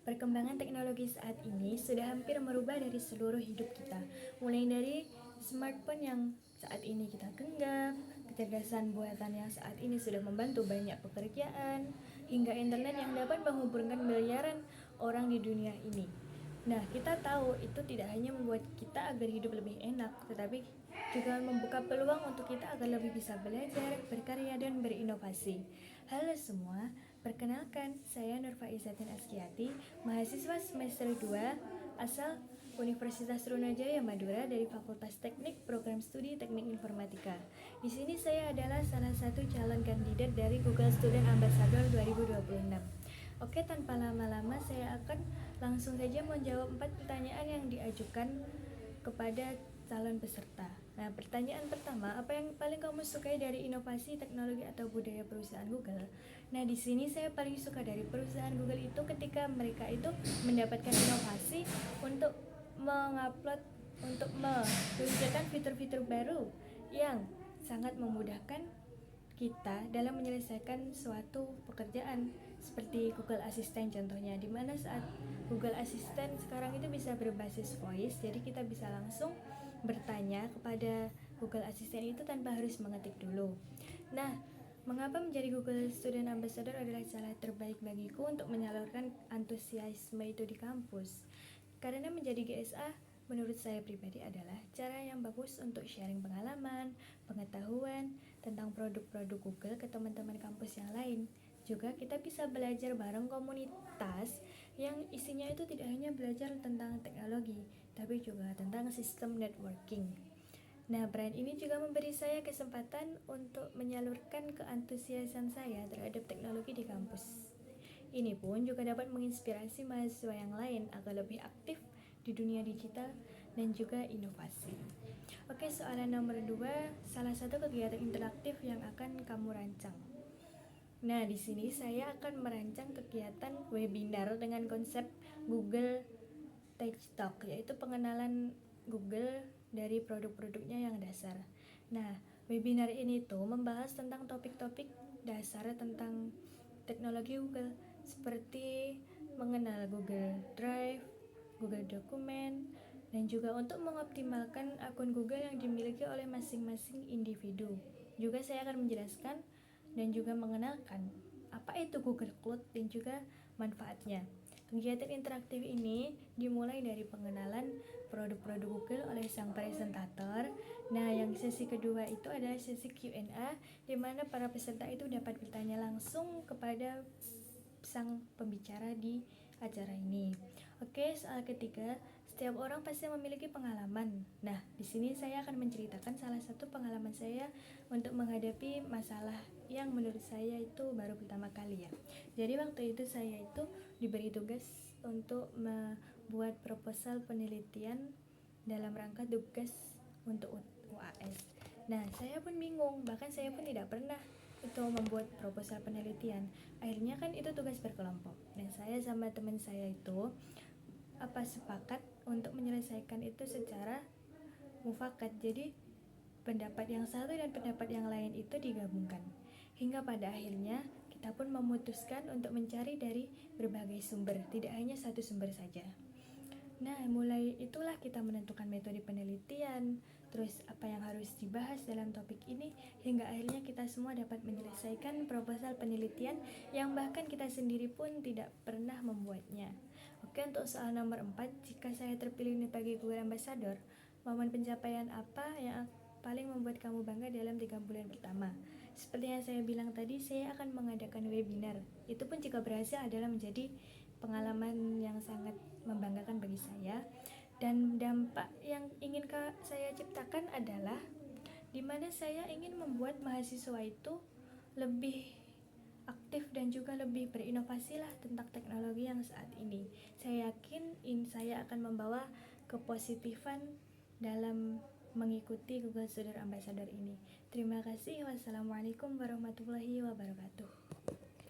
Perkembangan teknologi saat ini sudah hampir merubah dari seluruh hidup kita. Mulai dari smartphone yang saat ini kita genggam, kecerdasan buatan yang saat ini sudah membantu banyak pekerjaan, hingga internet yang dapat menghubungkan miliaran orang di dunia ini. Nah, kita tahu itu tidak hanya membuat kita agar hidup lebih enak, tetapi juga membuka peluang untuk kita agar lebih bisa belajar, berkarya, dan berinovasi. Halo semua, perkenalkan saya Nurfa Izzatin Askiati, mahasiswa semester 2 asal Universitas Sriwijaya Madura dari Fakultas Teknik Program Studi Teknik Informatika. Di sini saya adalah salah satu calon kandidat dari Google Student Ambassador 2026. Oke, tanpa lama-lama saya akan langsung saja menjawab 4 pertanyaan yang diajukan kepada calon peserta. Nah, pertanyaan pertama, apa yang paling kamu sukai dari inovasi teknologi atau budaya perusahaan Google? Nah, di sini saya paling suka dari perusahaan Google itu ketika mereka itu mendapatkan inovasi untuk mengupload, untuk meluncurkan fitur-fitur baru yang sangat memudahkan kita dalam menyelesaikan suatu pekerjaan seperti Google Assistant contohnya, di mana saat Google Assistant sekarang itu bisa berbasis voice, jadi kita bisa langsung bertanya kepada Google Assistant itu tanpa harus mengetik dulu. Nah, mengapa menjadi Google Student Ambassador adalah cara terbaik bagiku untuk menyalurkan antusiasme itu di kampus? Karena menjadi GSA menurut saya pribadi adalah cara yang bagus untuk sharing pengalaman, pengetahuan tentang produk-produk Google ke teman-teman kampus yang lain. Juga kita bisa belajar bareng komunitas yang isinya itu tidak hanya belajar tentang teknologi, tapi juga tentang sistem networking. Nah, brand ini juga memberi saya kesempatan untuk menyalurkan keantusiasan saya terhadap teknologi di kampus. Ini pun juga dapat menginspirasi mahasiswa yang lain agar lebih aktif di dunia digital dan juga inovasi. Oke, soalan nomor 2, salah satu kegiatan interaktif yang akan kamu rancang. Nah, di sini saya akan merancang kegiatan webinar dengan konsep Google Tech Talk, yaitu pengenalan Google dari produk-produknya yang dasar. Nah, webinar ini tuh membahas tentang topik-topik dasar tentang teknologi Google, seperti mengenal Google Drive, Google Dokumen, dan juga untuk mengoptimalkan akun Google yang dimiliki oleh masing-masing individu. Juga saya akan menjelaskan dan juga mengenalkan apa itu Google Cloud dan juga manfaatnya. Kegiatan interaktif ini dimulai dari pengenalan produk-produk Google oleh sang presentator. Nah, yang sesi kedua itu adalah sesi Q&A, di mana para peserta itu dapat bertanya langsung kepada sang pembicara di acara ini. Oke, soal ketiga, setiap orang pasti memiliki pengalaman. Nah, di sini saya akan menceritakan salah satu pengalaman saya untuk menghadapi masalah yang menurut saya itu baru pertama kali ya. Jadi waktu itu saya itu diberi tugas untuk membuat proposal penelitian dalam rangka tugas untuk UAS. Nah, saya pun bingung, bahkan saya pun tidak pernah itu membuat proposal penelitian. Akhirnya kan itu tugas berkelompok, dan saya sama teman saya itu sepakat untuk menyelesaikan itu secara mufakat. Jadi pendapat yang satu dan pendapat yang lain itu digabungkan, hingga pada akhirnya kita pun memutuskan untuk mencari dari berbagai sumber, tidak hanya satu sumber saja. Nah, mulai itulah kita menentukan metode penelitian, terus apa yang harus dibahas dalam topik ini, hingga akhirnya kita semua dapat menyelesaikan proposal penelitian yang bahkan kita sendiri pun tidak pernah membuatnya. Oke, untuk soal nomor 4, jika saya terpilih sebagai Google Ambassador, momen pencapaian apa yang paling membuat kamu bangga dalam 3 bulan pertama? Seperti yang saya bilang tadi, saya akan mengadakan webinar. Itu pun jika berhasil adalah menjadi pengalaman yang sangat membanggakan bagi saya. Dan dampak yang ingin saya ciptakan adalah dimana saya ingin membuat mahasiswa itu lebih aktif dan juga lebih berinovasi lah tentang teknologi yang saat ini. Saya yakin saya akan membawa kepositifan dalam mengikuti Google Student Ambassador ini. Terima kasih. Wassalamualaikum warahmatullahi wabarakatuh.